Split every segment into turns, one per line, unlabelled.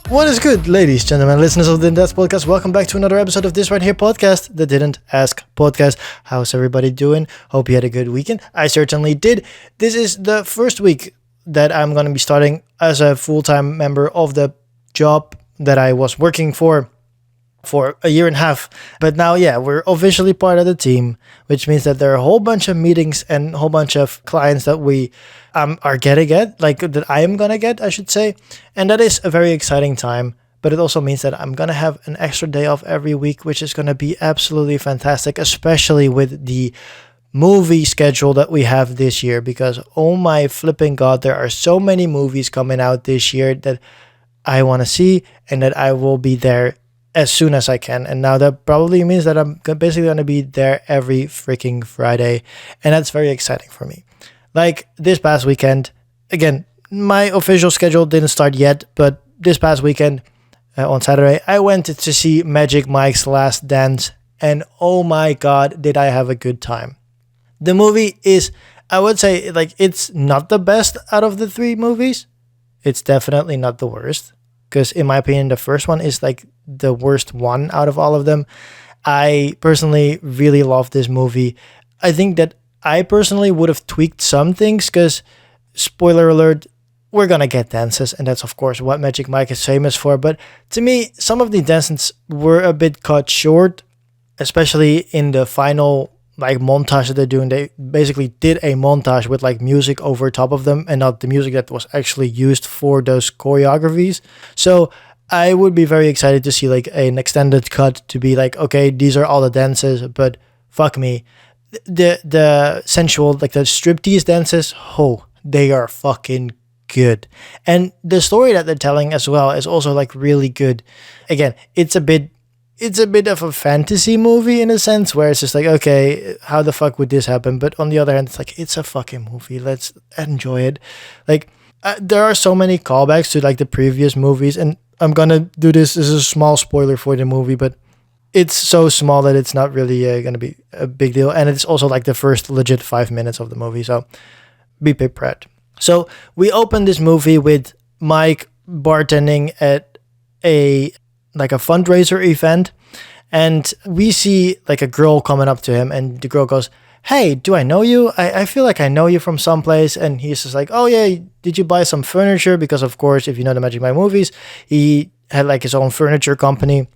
What is good, ladies, gentlemen, listeners of the Didn't Ask Podcast? Welcome back to another episode of this right here podcast, the Didn't Ask Podcast. How's everybody doing? Hope you had a good weekend. I certainly did. This is the first week that I'm going to be starting as a full-time member of the job that I was working for a year and a half. But now, we're officially part of the team, which means that there are a whole bunch of meetings and a whole bunch of clients that we are gonna get, like that I am gonna get, I should say. And that is a very exciting time. But it also means that I'm gonna have an extra day off every week, which is gonna be absolutely fantastic, especially with the movie schedule that we have this year. Because oh my flipping god, there are so many movies coming out this year that I want to see, and that I will be there as soon as I can. And now that probably means that I'm basically going to be there every freaking Friday. And that's very exciting for me. Like this past weekend, again, my official schedule didn't start yet, but this past weekend on Saturday, I went to see Magic Mike's Last Dance. And oh my God, did I have a good time. The movie is, I would say, like, it's not the best out of the three movies. It's definitely not the worst. Because in my opinion, the first one is like the worst one out of all of them. I personally really love this movie. I think that I personally would have tweaked some things because, spoiler alert, we're going to get dances. And that's, of course, what Magic Mike is famous for. But to me, some of the dances were a bit cut short, especially in the final like montage that they're doing. They basically did a montage with like music over top of them and not the music that was actually used for those choreographies. So I would be very excited to see like an extended cut to be like, okay, these are all the dances, but fuck me. The sensual, like the striptease dances, they are fucking good. And the story that they're telling as well is also like really good. Again, it's a bit of a fantasy movie in a sense where it's just like, okay, how the fuck would this happen? But on the other hand, it's like, it's a fucking movie. Let's enjoy it. Like, there are so many callbacks to like the previous movies, and I'm gonna do this. This is a small spoiler for the movie, but it's so small that it's not really gonna be a big deal. And it's also like the first legit 5 minutes of the movie, so be prepared. So we open this movie with Mike bartending at a fundraiser event, and we see like a girl coming up to him, and the girl goes, "Hey, do I know you? I feel like I know you from someplace." And he's just like, "Oh yeah, did you buy some furniture?" Because of course, if you know the Magic Mike movies, he had like his own furniture company.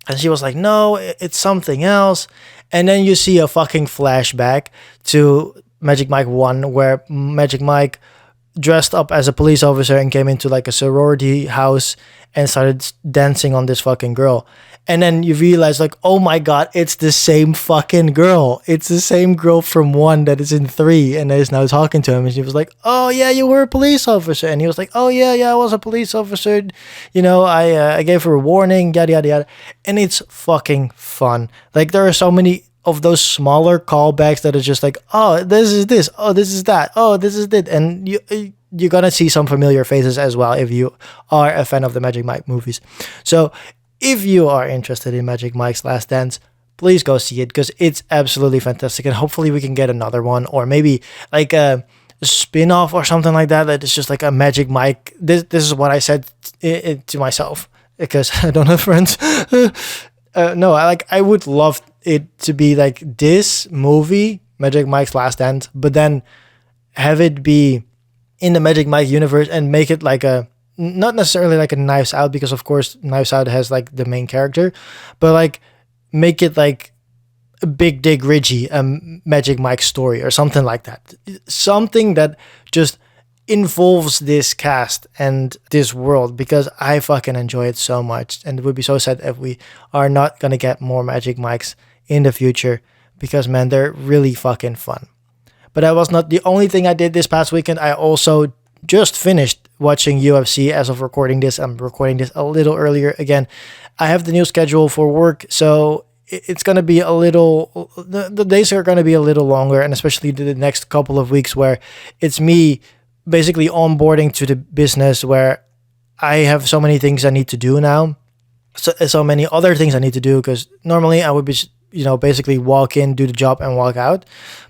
And she was like, "No, it's something else." And then you see a fucking flashback to Magic Mike 1, where Magic Mike dressed up as a police officer and came into like a sorority house and started dancing on this fucking girl. And then you realize like, oh my God, it's the same fucking girl. It's the same girl from 1 that is in 3 and that is now talking to him. And she was like, "Oh yeah, you were a police officer." And he was like, "Oh yeah, I was a police officer. You know, I gave her a warning, yada, yada, yada." And it's fucking fun. Like there are so many of those smaller callbacks that are just like, oh, this is this, oh, this is that, oh, this is it. And you're gonna see some familiar faces as well if you are a fan of the Magic Mike movies. So if you are interested in Magic Mike's Last Dance, please go see it because it's absolutely fantastic. And hopefully we can get another one, or maybe like a spin-off or something like that. That is just like a Magic Mike. This is what I said to myself because I don't have friends. No, I would love it to be like this movie, Magic Mike's Last Dance, but then have it be in the Magic Mike universe and make it like not necessarily like a Knives Out, because of course Knives Out has like the main character, but like make it like a Big Dick Ritchie, a Magic Mike story or something like that. Something that just involves this cast and this world, because I fucking enjoy it so much. And it would be so sad if we are not gonna get more Magic Mikes in the future, because man, they're really fucking fun. But that was not the only thing I did this past weekend. I also just finished watching UFC as of recording this. I'm recording this a little earlier. Again, I have the new schedule for work, so it's going to be a little, the days are going to be a little longer, and especially the next couple of weeks where it's me basically onboarding to the business, where I have so many things I need to do now. So many other things I need to do, because normally I would be, basically walk in, do the job and walk out.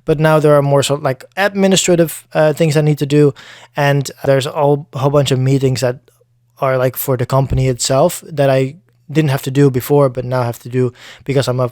But now there are more so like administrative things I need to do. And there's a whole bunch of meetings that are like for the company itself that I didn't have to do before, but now have to do because I'm a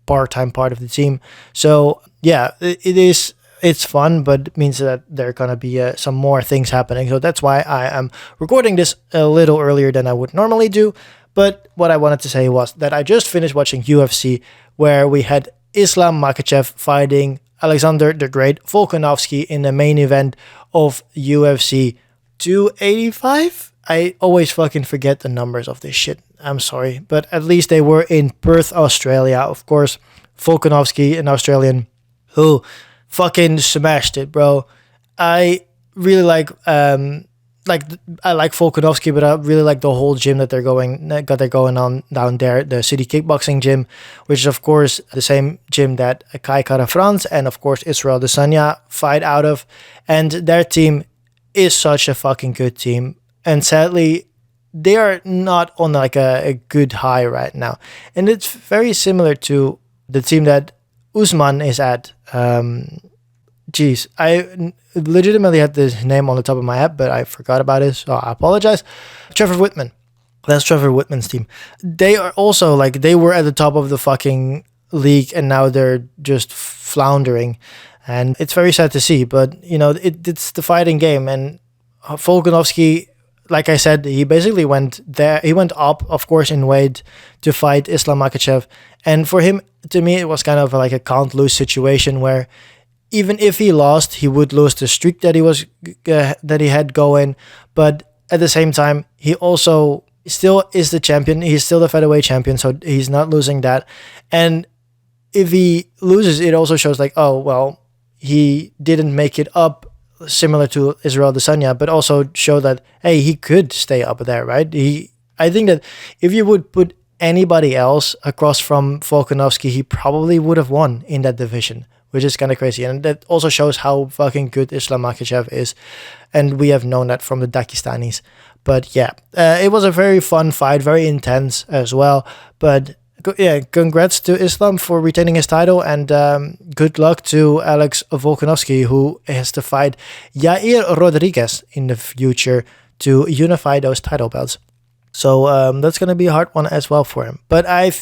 part-time part of the team. So yeah, it's fun, but it means that there are gonna be some more things happening. So that's why I am recording this a little earlier than I would normally do. But what I wanted to say was that I just finished watching UFC, where we had Islam Makhachev fighting Alexander the Great Volkanovski in the main event of UFC 285. I always fucking forget the numbers of this shit. I'm sorry. But at least they were in Perth, Australia. Of course, Volkanovski, an Australian who fucking smashed it, bro. I really like I like Volkanovski, but I really like the whole gym that they're going on down there, the City Kickboxing Gym, which is of course the same gym that Kai Kara-France and of course Israel Adesanya fight out of, and their team is such a fucking good team, and sadly they are not on like a good high right now, and it's very similar to the team that Usman is at. Jeez, I legitimately had this name on the top of my head, but I forgot about it, so I apologize. Trevor Whitman. That's Trevor Whitman's team. They are also like, they were at the top of the fucking league, and now they're just floundering. And it's very sad to see, but, you know, it's the fighting game. And Volkanovski, like I said, he basically went there. He went up, of course, in weight to fight Islam Makhachev. And for him, to me, it was kind of like a can't-lose situation where even if he lost, he would lose the streak that he had going. But at the same time, he also still is the champion. He's still the featherweight champion, so he's not losing that. And if he loses, it also shows like, oh, well, he didn't make it up, similar to Israel Adesanya, but also show that, hey, he could stay up there, right? I think that if you would put anybody else across from Volkanovski, he probably would have won in that division, which is kind of crazy. And that also shows how fucking good Islam Makhachev is. And we have known that from the Dagistanis. But yeah, it was a very fun fight, very intense as well. But yeah, congrats to Islam for retaining his title. And good luck to Alex Volkanovski, who has to fight Yair Rodriguez in the future to unify those title belts. So that's going to be a hard one as well for him. But I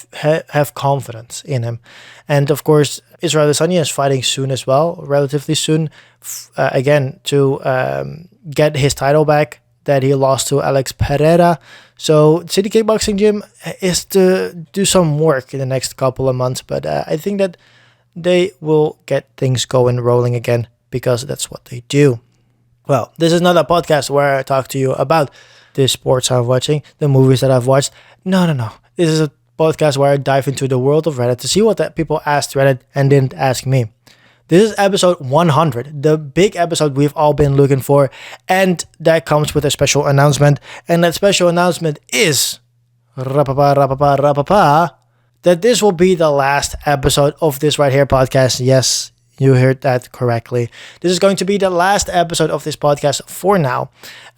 have confidence in him. And of course, Israel Adesanya is fighting soon as well, relatively soon, again, to get his title back that he lost to Alex Pereira. So City Kickboxing Gym is to do some work in the next couple of months. But I think that they will get things going, rolling again, because that's what they do. Well, this is not a podcast where I talk to you about the sports I'm watching, the movies that I've watched. No. This is a podcast where I dive into the world of Reddit to see what that people asked Reddit and didn't ask me. This is episode 100, the big episode we've all been looking for, and that comes with a special announcement. And that special announcement is that this will be the last episode of this right here podcast. Yes, you heard that correctly. This is going to be the last episode of this podcast for now.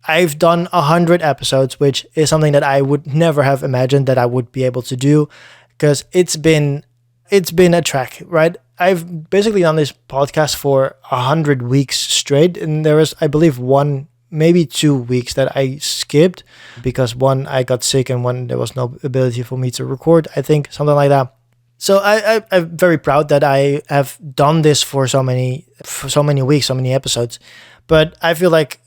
I've done 100 episodes, which is something that I would never have imagined that I would be able to do, because it's been a trek, right? I've basically done this podcast for 100 weeks straight, and there was, I believe, 1, maybe 2 weeks that I skipped because one, I got sick, and one, there was no ability for me to record, I think, something like that. So I'm very proud that I have done this for so many weeks, so many episodes. But I feel like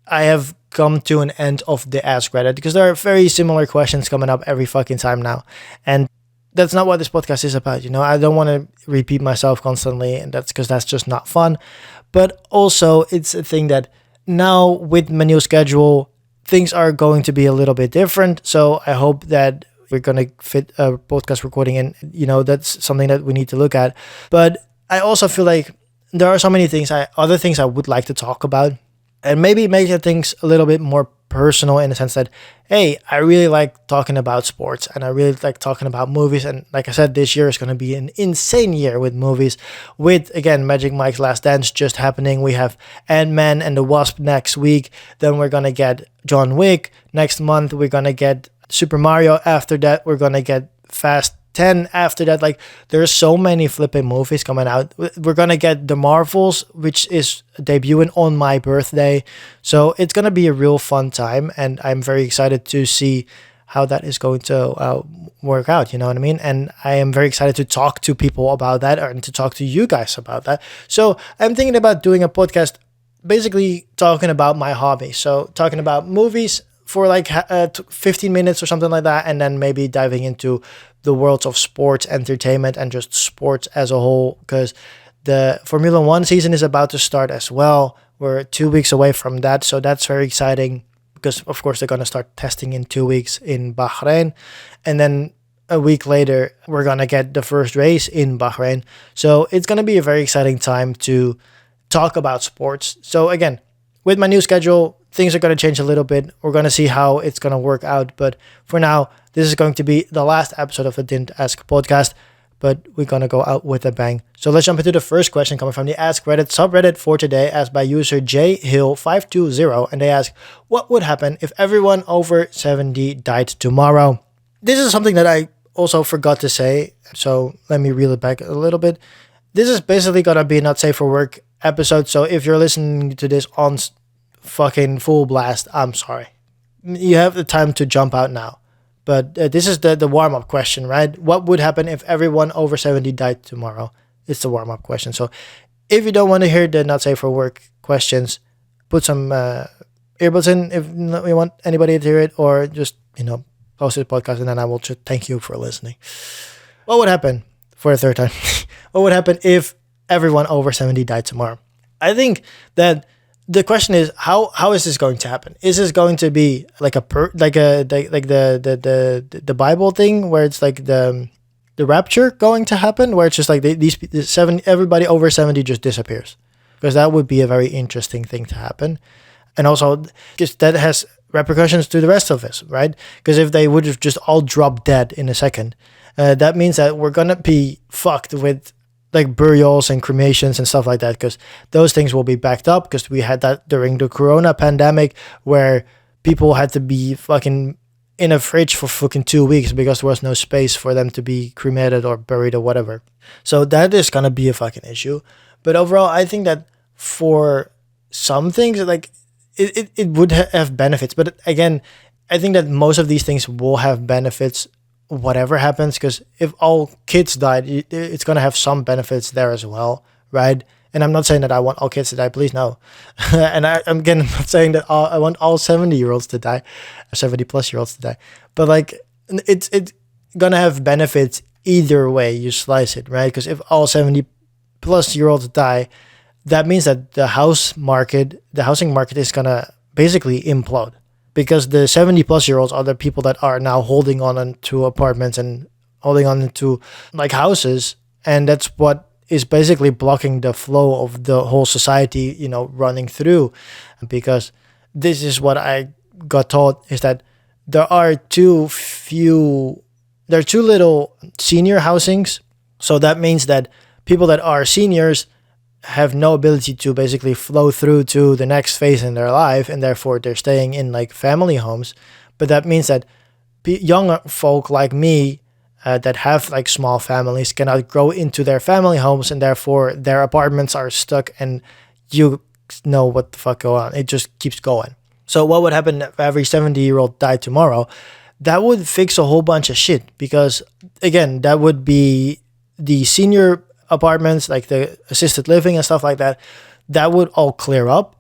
I have come to an end of the Ask Reddit, because there are very similar questions coming up every fucking time now. And that's not what this podcast is about. You know, I don't want to repeat myself constantly, and that's because that's just not fun. But also, it's a thing that now with my new schedule, things are going to be a little bit different. So I hope that we're going to fit a podcast recording in. You know, that's something that we need to look at. But I also feel like there are so many things, other things I would like to talk about, and maybe make things a little bit more personal, in the sense that, hey, I really like talking about sports, and I really like talking about movies. And like I said, this year is going to be an insane year with movies, with, again, Magic Mike's Last Dance just happening. We have Ant-Man and the Wasp next week. Then we're going to get John Wick. Next month, we're going to get Super Mario. After that, we're going to get Fast 10 after that. Like, there's so many flipping movies coming out. We're gonna get the Marvels, which is debuting on my birthday, so it's gonna be a real fun time, and I'm very excited to see how that is going to work out. You know what I mean? And I am very excited to talk to people about that, and to talk to you guys about that. So I'm thinking about doing a podcast basically talking about my hobby. So talking about movies for like 15 minutes or something like that, and then maybe diving into the worlds of sports, entertainment, and just sports as a whole, because the Formula One season is about to start as well. We're 2 weeks away from that, so that's very exciting, because of course they're going to start testing in 2 weeks in Bahrain, and then a week later we're going to get the first race in Bahrain. So it's going to be a very exciting time to talk about sports. So again, with my new schedule, things are going to change a little bit. We're going to see how it's going to work out. But for now, this is going to be the last episode of the Didn't Ask podcast. But we're going to go out with a bang. So let's jump into the first question coming from the Ask Reddit subreddit for today, asked by user jhill520. And they ask, what would happen if everyone over 70 died tomorrow? This is something that I also forgot to say. So let me reel it back a little bit. This is basically going to be not safe for work episode. So if you're listening to this on fucking full blast, I'm sorry. You have the time to jump out now. But this is the warm-up question, right? What would happen if everyone over 70 died tomorrow? It's the warm-up question. So if you don't want to hear the not safe for work questions, put some earbuds in if you want anybody to hear it, or just, post this podcast, and then I will just thank you for listening. What would happen, for the third time, what would happen if everyone over 70 died tomorrow? I think that the question is, how is this going to happen? Is this going to be like the Bible thing where it's like the rapture going to happen, where it's just like everybody over 70 just disappears? Because that would be a very interesting thing to happen. And also, because that has repercussions to the rest of us, right? Because if they would have just all dropped dead in a second, that means that we're gonna be fucked with like burials and cremations and stuff like that, because those things will be backed up, because we had that during the corona pandemic where people had to be fucking in a fridge for fucking 2 weeks because there was no space for them to be cremated or buried or whatever. So that is gonna be a fucking issue. But overall, I think that for some things, like it would have benefits. But again, I think that most of these things will have benefits whatever happens, because if all kids died, it's going to have some benefits there as well, right? And I'm not saying that I want all kids to die, please, no. And I'm again not saying that I want all 70-year-olds to die, 70-plus-year-olds to die. But like, it's going to have benefits either way you slice it, right? Because if all 70-plus-year-olds die, that means that the housing market is going to basically implode. Because the 70-plus-year-olds are the people that are now holding on to apartments and holding on to like houses. And that's what is basically blocking the flow of the whole society, running through. Because this is what I got taught, is that there are too little senior housings. So that means that people that are seniors have no ability to basically flow through to the next phase in their life, and therefore they're staying in like family homes. But that means that young folk like me that have like small families cannot grow into their family homes, and therefore their apartments are stuck, and you know what the fuck go on. It just keeps going. So what would happen if every 70-year-old died tomorrow? That would fix a whole bunch of shit, because again, that would be the senior apartments, like the assisted living and stuff like that, that would all clear up.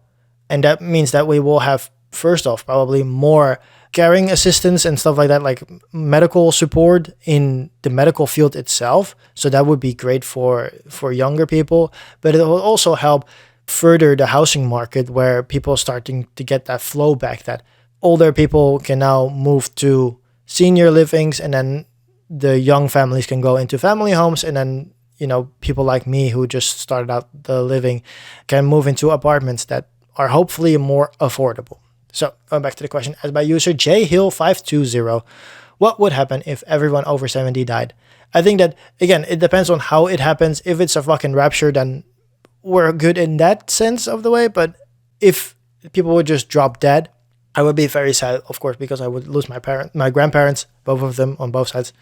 And that means that we will have, first off, probably more caring assistance and stuff like that, like medical support in the medical field itself. So that would be great for younger people. But it will also help further the housing market, where people are starting to get that flow back, that older people can now move to senior livings, and then the young families can go into family homes, and then people like me who just started out the living can move into apartments that are hopefully more affordable. So going back to the question asked by user jhill520, what would happen if everyone over 70 died? I think that, again, it depends on how it happens. If it's a fucking rapture, then we're good in that sense of the way. But if people would just drop dead, I would be very sad, of course, because I would lose my grandparents, both of them on both sides.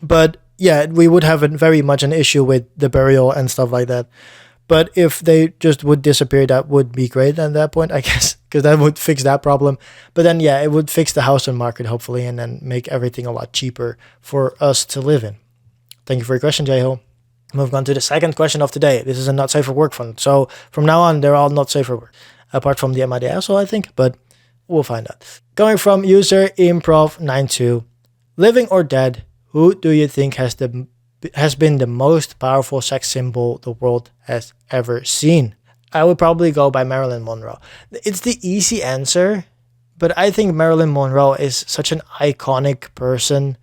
But yeah, we would have very much an issue with the burial and stuff like that. But if they just would disappear, that would be great at that point, I guess, because that would fix that problem. But then, yeah, it would fix the housing market, hopefully, and then make everything a lot cheaper for us to live in. Thank you for your question, Jay-Ho. Moving on to the second question of today. This is a not safe for work fund. So from now on, they're all not safe for work, apart from the MID asshole, I think, but we'll find out. Coming from user improv92. Living or dead, who do you think has been the most powerful sex symbol the world has ever seen? I would probably go by Marilyn Monroe. It's the easy answer, but I think Marilyn Monroe is such an iconic person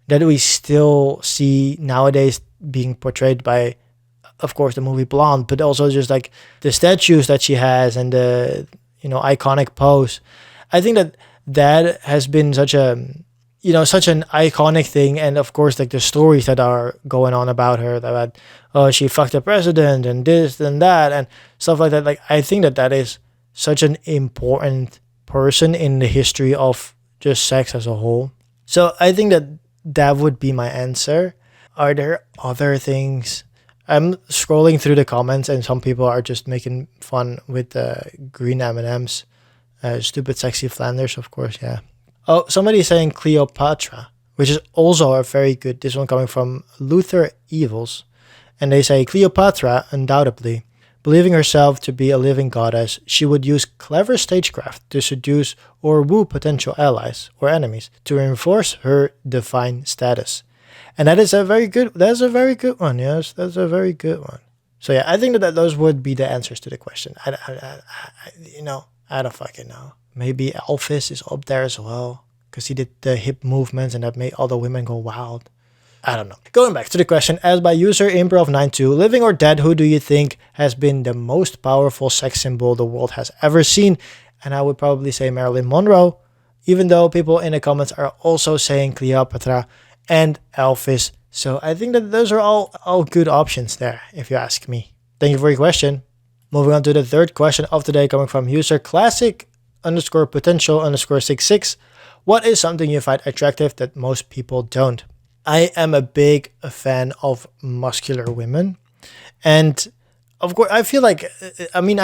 that we still see nowadays being portrayed by, of course, the movie Blonde, but also just like the statues that she has and the, iconic pose. I think that has been such an iconic thing. And of course, like the stories that are going on about her, that she fucked the president and this and that and stuff like that. Like, I think that is such an important person in the history of just sex as a whole. So I think that would be my answer. Are there other things? I'm scrolling through the comments and some people are just making fun with the green M&Ms. Stupid sexy Flanders, of course, yeah. Oh, somebody's saying Cleopatra, which is also a very good, this one coming from Luther Evils. And they say Cleopatra, undoubtedly, believing herself to be a living goddess, she would use clever stagecraft to seduce or woo potential allies or enemies to reinforce her divine status. And that's a very good one. Yes, that's a very good one. So yeah, I think that those would be the answers to the question. I don't fucking know. Maybe Elvis is up there as well because he did the hip movements and that made all the women go wild. I don't know. Going back to the question asked by user improv92, living or dead, who do you think has been the most powerful sex symbol the world has ever seen? And I would probably say Marilyn Monroe, even though people in the comments are also saying Cleopatra and Elvis. So I think that those are all good options there, if you ask me. Thank you for your question. Moving on to the third question of today, coming from user classic_potential_66. What is something you find attractive that most people don't? I am a big fan of muscular women. And of course, I feel like, I'm in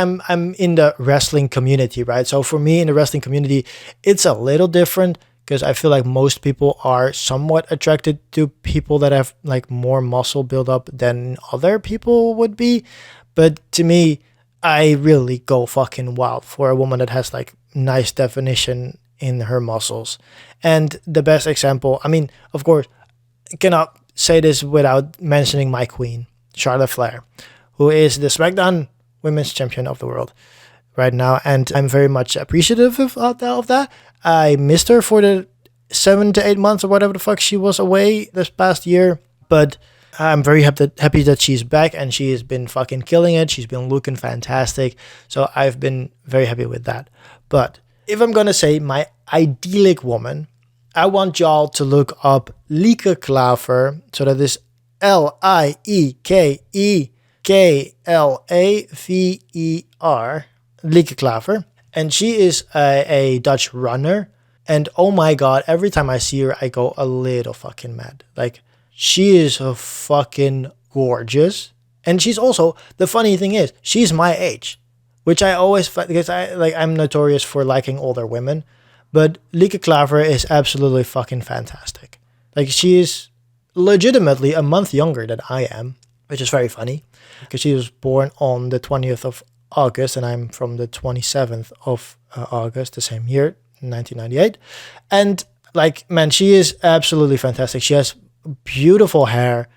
the wrestling community, right? So for me in the wrestling community, it's a little different because I feel like most people are somewhat attracted to people that have like more muscle buildup than other people would be. But to me, I really go fucking wild for a woman that has like nice definition in her muscles. And the best example, of course, I cannot say this without mentioning my queen, Charlotte Flair, who is the SmackDown Women's Champion of the world right now. And I'm very much appreciative of that. I missed her for the 7 to 8 months or whatever the fuck she was away this past year. But I'm very happy that she's back and she has been fucking killing it. She's been looking fantastic. So I've been very happy with that. But if I'm going to say my idyllic woman, I want y'all to look up Lieke Klaver. So that is Liekklaver. Lieke Klaver. And she is a Dutch runner. And oh my god, every time I see her, I go a little fucking mad. Like, she is so fucking gorgeous. And she's also, the funny thing is, she's my age. Which I always, because I'm notorious for liking older women. But Lieke Klaver is absolutely fucking fantastic. Like, she is legitimately a month younger than I am. Which is very funny. Because she was born on the 20th of August. And I'm from the 27th of August, the same year, 1998. And, man, she is absolutely fantastic. She has beautiful hair,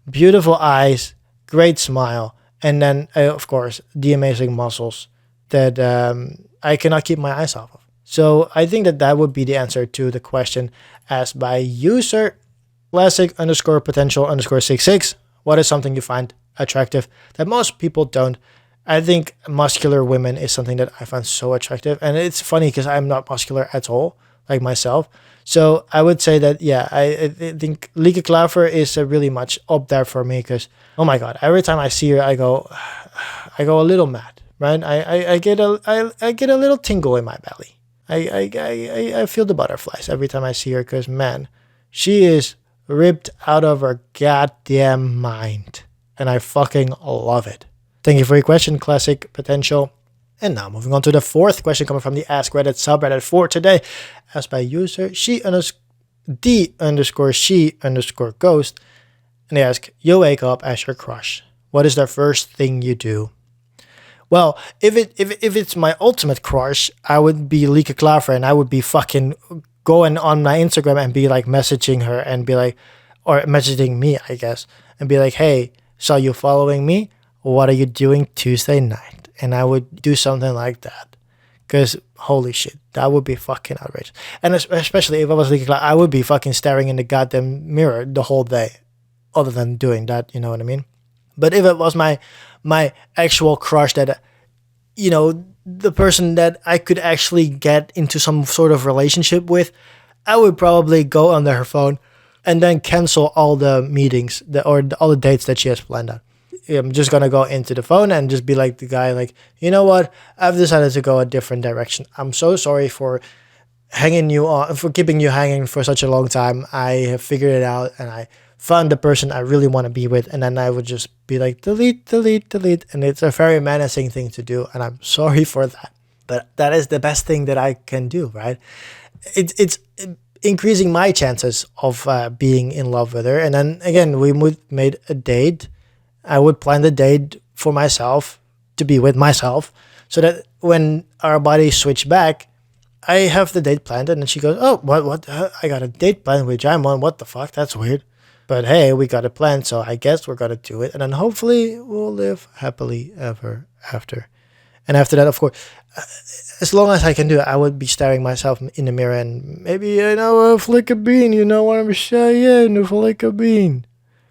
beautiful eyes, great smile, and then of course the amazing muscles that I cannot keep my eyes off of. So I think that would be the answer to the question asked by user classic_potential_66. What is something you find attractive that most people don't? I think muscular women is something that I find so attractive, and it's funny because I'm not muscular at all, like myself. So I would say that, yeah, I think Lieke Klaver is really much up there for me because, oh my god, every time I see her, I go a little mad, right? I get a little tingle in my belly. I feel the butterflies every time I see her because, man, she is ripped out of our goddamn mind. And I fucking love it. Thank you for your question, Classic Potential. And now moving on to the fourth question coming from the Ask Reddit subreddit for today. Asked by user D_she_ghost. And they ask, you wake up as your crush. What is the first thing you do? Well, if it's my ultimate crush, I would be Lika Klaver and I would be fucking going on my Instagram and be like messaging her and be like, or messaging me, I guess, and be like, hey, saw you following me? What are you doing Tuesday night? And I would do something like that. Because holy shit, that would be fucking outrageous. And especially if I was Lika Klaver, I would be fucking staring in the goddamn mirror the whole day. Other than doing that, you know what I mean? But if it was my actual crush that, you know, the person that I could actually get into some sort of relationship with, I would probably go on her phone and then cancel all the meetings all the dates that she has planned out. I'm just going to go into the phone and just be like the guy, like, you know what? I've decided to go a different direction. I'm so sorry for keeping you hanging for such a long time. I have figured it out and I found the person I really want to be with, and then I would just be like, delete, and it's a very menacing thing to do, and I'm sorry for that, but that is the best thing that I can do, right? It's increasing my chances of being in love with her, and then again, we would made a date. I would plan the date for myself to be with myself, so that when our bodies switch back, I have the date planned, and then she goes, oh, what, I got a date planned with Djimon, what the fuck, that's weird. But hey, we got a plan, so I guess we're going to do it. And then hopefully we'll live happily ever after. And after that, of course, as long as I can do it, I would be staring myself in the mirror and maybe, flick a bean. You know what I'm saying? Flick a bean.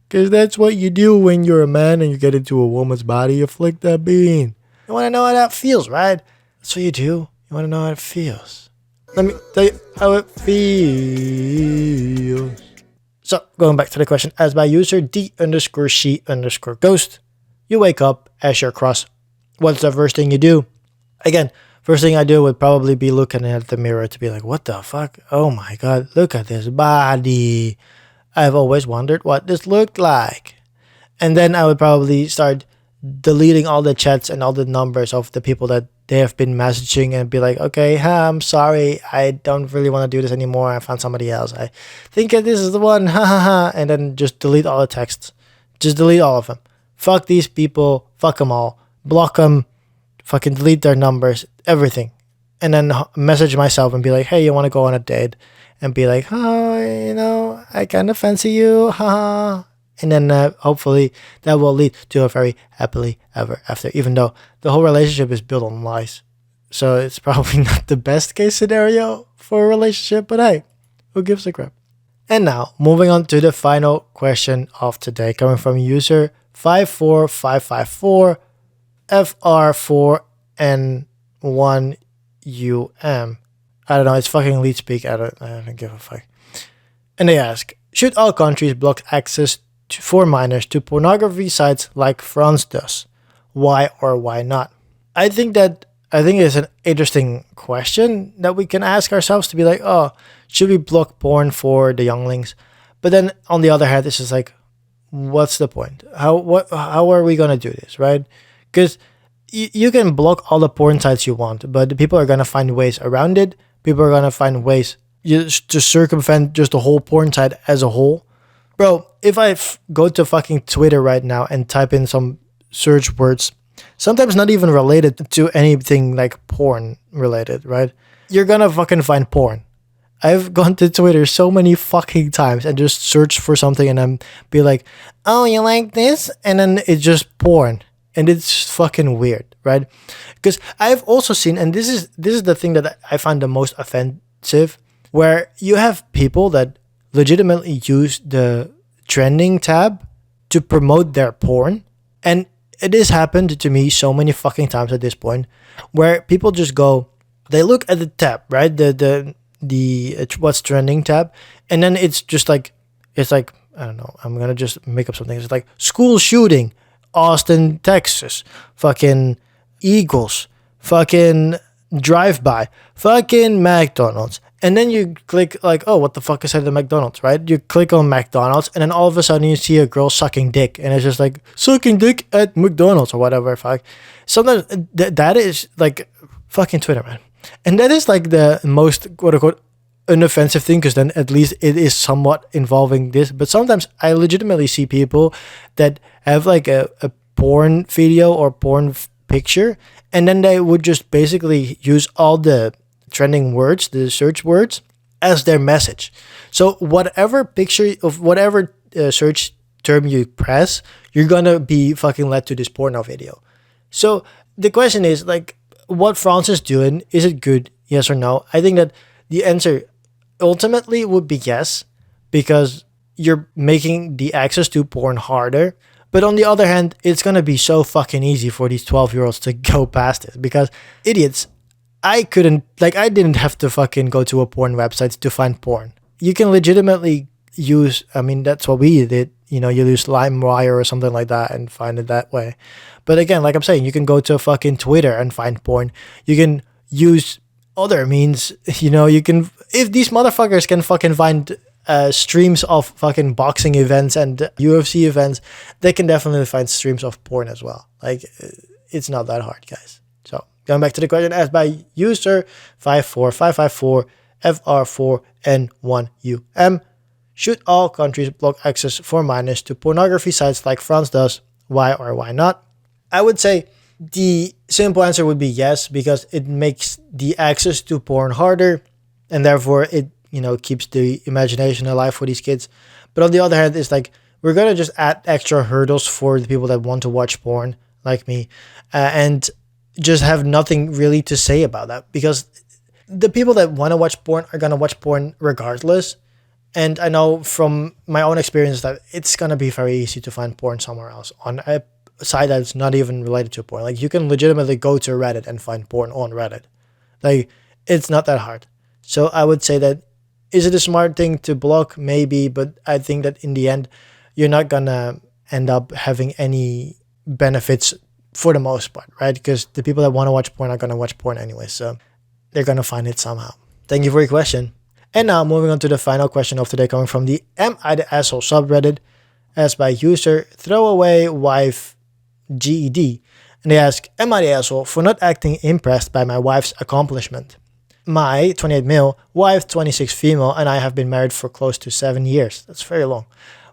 Because that's what you do when you're a man and you get into a woman's body. You flick that bean. You want to know how that feels, right? That's what you do. You want to know how it feels. Let me tell you how it feels. So, going back to the question asked by user D_she_ghost. You wake up as your crush. What's the first thing you do? Again, first thing I do would probably be looking at the mirror to be like, what the fuck? Oh my god, look at this body. I've always wondered what this looked like. And then I would probably start deleting all the chats and all the numbers of the people that they have been messaging and be like, okay, I'm sorry, I don't really want to do this anymore. I found somebody else. I think that this is the one, and then just delete all the texts. Just delete all of them. Fuck these people, fuck them all, block them, fucking delete their numbers, everything. And then message myself and be like, hey, you want to go on a date? And be like, oh, I kind of fancy you, haha. And then hopefully that will lead to a very happily ever after, even though the whole relationship is built on lies. So it's probably not the best case scenario for a relationship, but hey, who gives a crap? And now, moving on to the final question of today, coming from user 54554 FR4N1UM. I don't know, it's fucking lead speak, I don't give a fuck. And they ask, should all countries block access for minors to pornography sites like France does? Why or why not? I think it's an interesting question that we can ask ourselves to be like, oh, should we block porn for the younglings? But then on the other hand, it's just like, what's the point? How are we gonna do this, right? Because you can block all the porn sites you want, but people are gonna find ways around it. People are gonna find ways to circumvent just the whole porn site as a whole. Bro, if I go to fucking Twitter right now and type in some search words, sometimes not even related to anything like porn related, right? You're gonna fucking find porn. I've gone to Twitter so many fucking times and just search for something and then be like, oh, you like this? And then it's just porn. And it's fucking weird, right? Because I've also seen, and this is the thing that I find the most offensive, where you have people that legitimately use the trending tab to promote their porn. And it has happened to me so many fucking times at this point, where people just go, they look at the tab, right? The what's trending tab, and then it's like, I don't know, I'm gonna just make up something. It's like school shooting, Austin, Texas, fucking Eagles, fucking drive-by, fucking McDonald's, And then you click like, oh, what the fuck is at the McDonald's, right? You click on McDonald's, and then all of a sudden you see a girl sucking dick, and it's just like sucking dick at McDonald's or whatever. Fuck. Sometimes that is like fucking Twitter, man, and that is like the most quote unquote unoffensive thing, because then at least it is somewhat involving this. But sometimes I legitimately see people that have like a porn video or porn picture, and then they would just basically use all the trending words, the search words, as their message. So whatever picture of whatever search term you press, you're gonna be fucking led to this porno video. So the question is like, what France is doing, is it good? Yes or no? I think that the answer ultimately would be yes, because you're making the access to porn harder. But on the other hand, it's gonna be so fucking easy for these 12-year-olds to go past it, because idiots, I didn't have to fucking go to a porn website to find porn. You can legitimately use, I mean, that's what we did. You know, you use LimeWire or something like that and find it that way. But again, like I'm saying, you can go to fucking Twitter and find porn. You can use other means, you know, you can, if these motherfuckers can fucking find streams of fucking boxing events and UFC events, they can definitely find streams of porn as well. Like, it's not that hard, guys. So, going back to the question asked by user 54554FR4N1UM. Should all countries block access for minors to pornography sites like France does? Why or why not? I would say the simple answer would be yes, because it makes the access to porn harder, and therefore it, you know, keeps the imagination alive for these kids. But on the other hand, it's like, we're going to just add extra hurdles for the people that want to watch porn, like me, and just have nothing really to say about that, because the people that want to watch porn are going to watch porn regardless. And I know from my own experience that it's going to be very easy to find porn somewhere else on a site that's not even related to porn. Like, you can legitimately go to Reddit and find porn on Reddit. Like, it's not that hard. So I would say that, is it a smart thing to block? Maybe, but I think that in the end, you're not going to end up having any benefits for the most part, right? Because the people that want to watch porn are going to watch porn anyway, so they're going to find it somehow. Thank you for your question. And now moving on to the final question of today, coming from the Am I the Asshole subreddit, asked by user Throwaway Wife GED. And they ask, am I the asshole for not acting impressed by my wife's accomplishment? My 28 male, wife 26 female, and I have been married for close to 7 years. That's very long.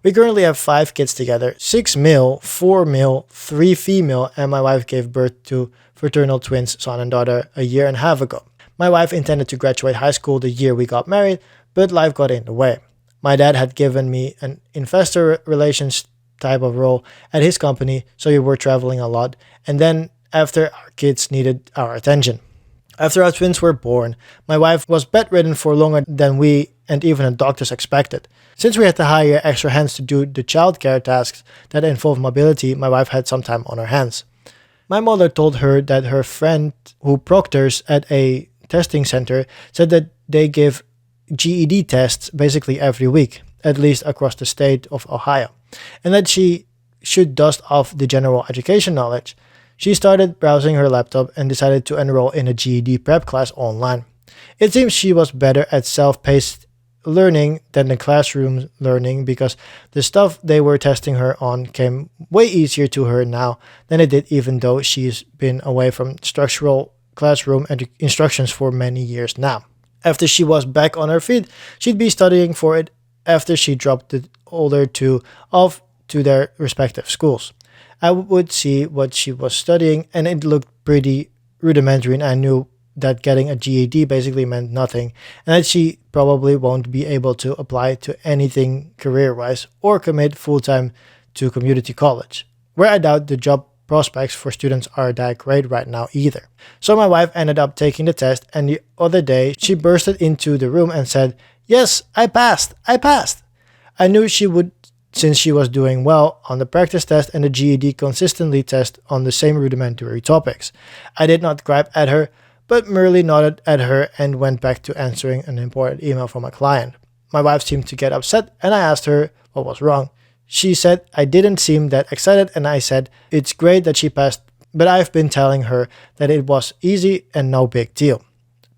We currently have 5 kids together, 6 male, 4 male, 3 female, and my wife gave birth to fraternal twins, son and daughter, a year and a half ago. My wife intended to graduate high school the year we got married, but life got in the way. My dad had given me an investor relations type of role at his company, so we were traveling a lot, and then after our kids needed our attention. After our twins were born, my wife was bedridden for longer than we and even the doctors expected. Since we had to hire extra hands to do the childcare tasks that involve mobility, my wife had some time on her hands. My mother told her that her friend who proctors at a testing center said that they give GED tests basically every week, at least across the state of Ohio, and that she should dust off the general education knowledge. She started browsing her laptop and decided to enroll in a GED prep class online. It seems she was better at self-paced learning than the classroom learning, because the stuff they were testing her on came way easier to her now than it did, even though she's been away from structural classroom instructions for many years now. After she was back on her feet, she'd be studying for it after she dropped the older two off to their respective schools. I would see what she was studying, and it looked pretty rudimentary, and I knew that getting a GED basically meant nothing, and that she probably won't be able to apply to anything career-wise or commit full-time to community college, where I doubt the job prospects for students are that great right now either. So my wife ended up taking the test, and the other day she bursted into the room and said, "Yes, I passed. I knew she would, since she was doing well on the practice test and the GED consistently test on the same rudimentary topics. I did not gripe at her, but merely nodded at her and went back to answering an important email from a client. My wife seemed to get upset, and I asked her what was wrong. She said I didn't seem that excited, and I said it's great that she passed, but I've been telling her that it was easy and no big deal.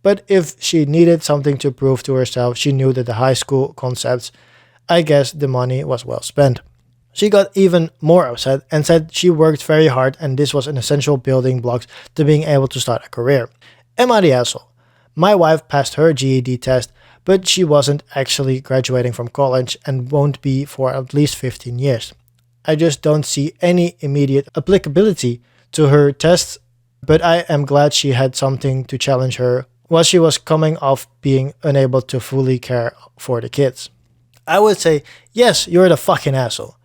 But if she needed something to prove to herself, she knew that the high school concepts, I guess the money was well spent. She got even more upset and said she worked very hard and this was an essential building block to being able to start a career. Am I the asshole? My wife passed her GED test, but she wasn't actually graduating from college and won't be for at least 15 years. I just don't see any immediate applicability to her tests, but I am glad she had something to challenge her while she was coming off being unable to fully care for the kids. I would say, yes, you're the fucking asshole.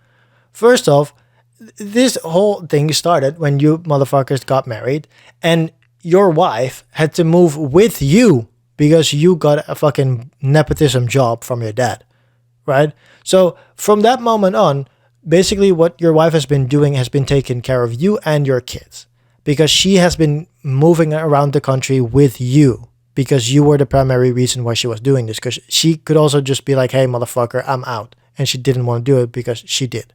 First off, this whole thing started when you motherfuckers got married and your wife had to move with you because you got a fucking nepotism job from your dad, right? So from that moment on, basically what your wife has been doing has been taking care of you and your kids because she has been moving around the country with you because you were the primary reason why she was doing this, because she could also just be like, hey, motherfucker, I'm out. And she didn't want to do it because she did.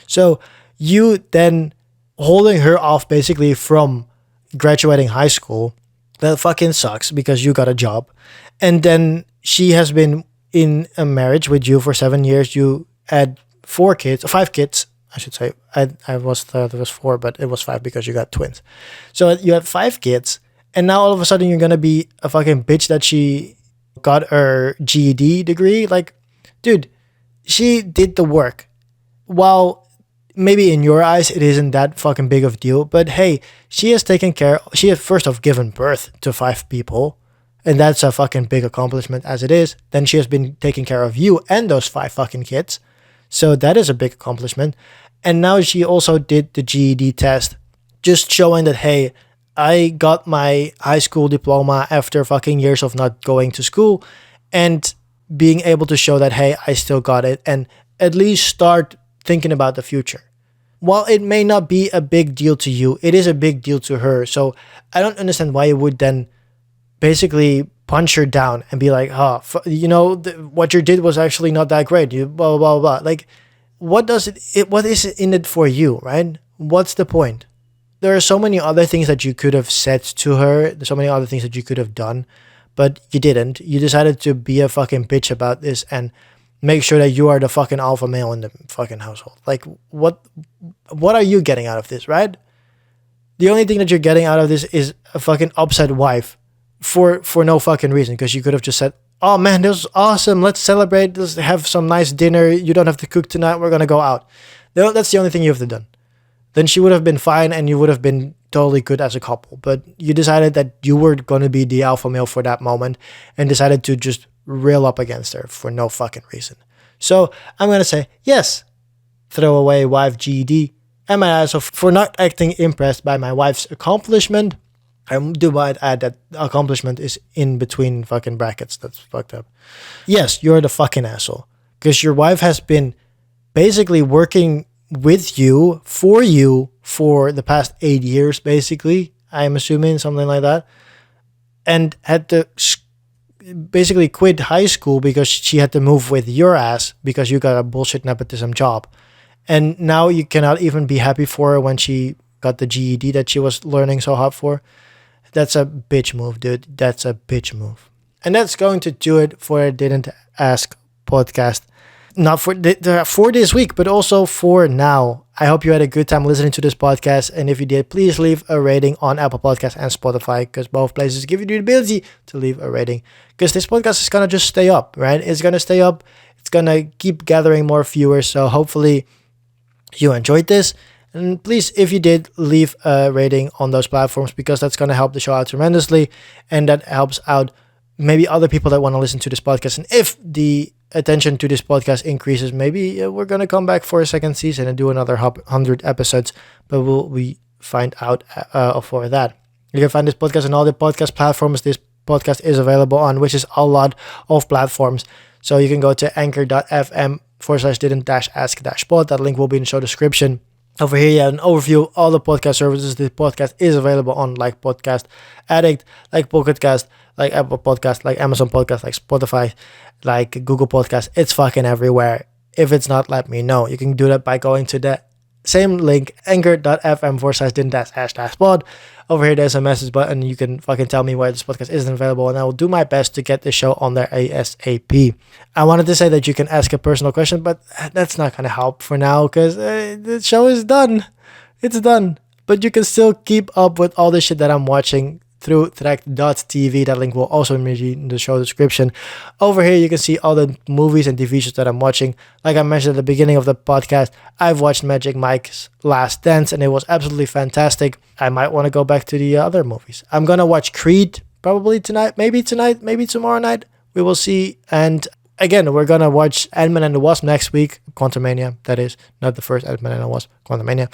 So you then holding her off basically from graduating high school, that fucking sucks because you got a job. And then she has been in a marriage with you for 7 years. You had 5 kids, I should say. I was thought it was 4, but it was 5 because you got twins. So you had 5 kids, and now all of a sudden you're gonna be a fucking bitch that she got her GED degree. Like, dude, she did the work. While maybe in your eyes it isn't that fucking big of a deal, but hey, she has first off given birth to 5 people, and that's a fucking big accomplishment as it is. Then she has been taking care of you and those 5 fucking kids. So that is a big accomplishment. And now she also did the GED test, just showing that, hey, I got my high school diploma after fucking years of not going to school, and being able to show that, hey, I still got it, and at least start thinking about the future. While it may not be a big deal to you, it is a big deal to her. So I don't understand why you would then basically punch her down and be like, what you did was actually not that great. You blah, blah, blah, blah. Like, what is it in it for you, right? What's the point? There are so many other things that you could have said to her. There's so many other things that you could have done, but you didn't. You decided to be a fucking bitch about this and make sure that you are the fucking alpha male in the fucking household. Like, what are you getting out of this, right? The only thing that you're getting out of this is a fucking upset wife for no fucking reason, because you could have just said, oh man, this was awesome. Let's celebrate. Let's have some nice dinner. You don't have to cook tonight. We're going to go out. That's the only thing you have to done. Then she would have been fine and you would have been totally good as a couple. But you decided that you were going to be the alpha male for that moment and decided to just rail up against her for no fucking reason. So I'm going to say, yes, throw away wife GED. And my asshole for not acting impressed by my wife's accomplishment. I do might add that accomplishment is in between fucking brackets. That's fucked up. Yes, you're the fucking asshole. Because your wife has been basically working with you for the past 8 years, basically. I'm assuming something like that. And had to basically quit high school because she had to move with your ass because you got a bullshit nepotism job. And now you cannot even be happy for her when she got the GED that she was learning so hard for. That's a bitch move, dude. That's a bitch move. And that's going to do it for a Didn't Ask podcast. Not for this week, but also for now. I hope you had a good time listening to this podcast. And if you did, please leave a rating on Apple Podcasts and Spotify, because both places give you the ability to leave a rating. Because this podcast is going to just stay up, right? It's going to stay up. It's going to keep gathering more viewers. So hopefully you enjoyed this. And please, if you did, leave a rating on those platforms, because that's going to help the show out tremendously. And that helps out maybe other people that want to listen to this podcast. And if the attention to this podcast increases, maybe we're going to come back for a second season and do another 100 episodes. But we find out for that. You can find this podcast on all the podcast platforms this podcast is available on, which is a lot of platforms. So you can go to anchor.fm/didn't-ask-pod. That link will be in the show description. Over here, you have an overview of all the podcast services this podcast is available on, like Podcast Addict, like Pocket Cast, like Apple Podcast, like Amazon Podcast, like Spotify, like Google Podcast. It's fucking everywhere. If it's not, let me know. You can do that by going to the Same link, anchor.fm/didn't-ask-pod. Over here, there's a message button. You can fucking tell me why this podcast isn't available, and I will do my best to get the show on there ASAP. I wanted to say that you can ask a personal question, but that's not going to help for now because the show is done. It's done. But you can still keep up with all the shit that I'm watching through Track.tv. That link will also be in the show description. Over here, you can see all the movies and TV shows that I'm watching. Like I mentioned at the beginning of the podcast, I've watched Magic Mike's Last Dance, and it was absolutely fantastic. I might want to go back to the other movies. I'm going to watch Creed probably tonight, maybe tomorrow night. We will see. And again, we're going to watch Ant-Man and the Wasp next week. Quantumania, that is. Not the first Ant-Man and the Wasp. Quantumania.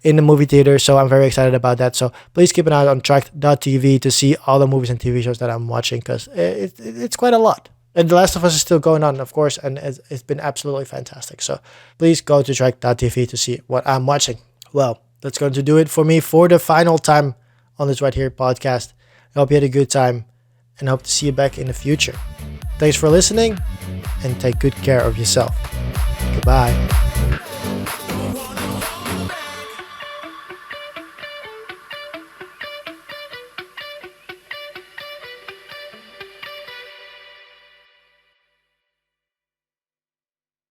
In the movie theater. So I'm very excited about that. So please keep an eye on Track.tv to see all the movies and TV shows that I'm watching. Because it's quite a lot. And The Last of Us is still going on, of course. And it's been absolutely fantastic. So please go to Track.tv to see what I'm watching. Well, that's going to do it for me for the final time on this Right Here podcast. I hope you had a good time. And I hope to see you back in the future. Thanks for listening, and take good care of yourself. Goodbye.